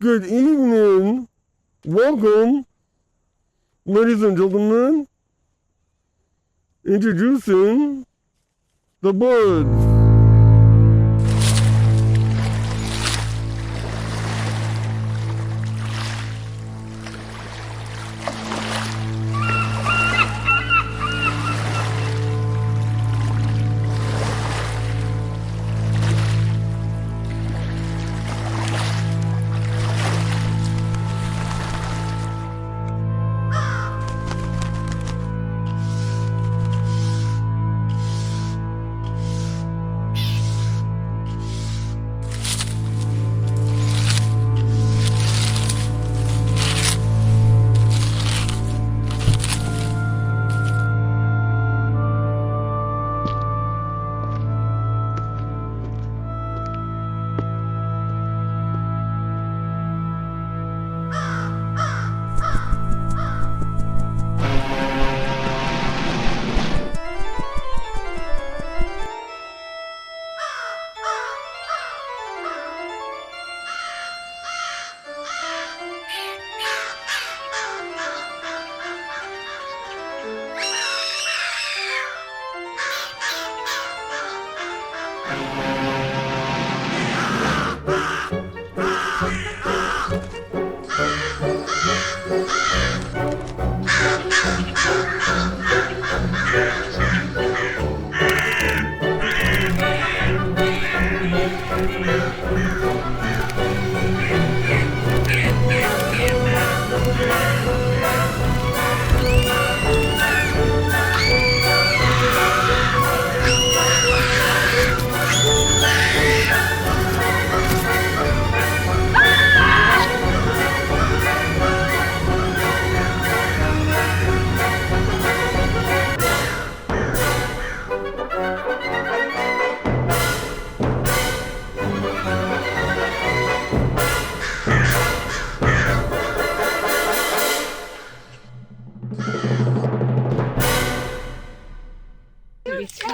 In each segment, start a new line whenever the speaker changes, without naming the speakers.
Good evening. Welcome, ladies and gentlemen. Introducing the Buds.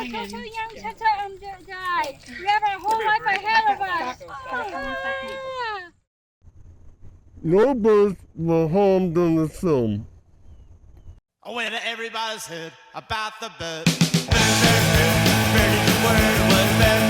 You're too young to die. You have a whole life ahead of us.
No birds were harmed in the film.
When everybody's heard about the bird, bird, bird, bird, bird is the word,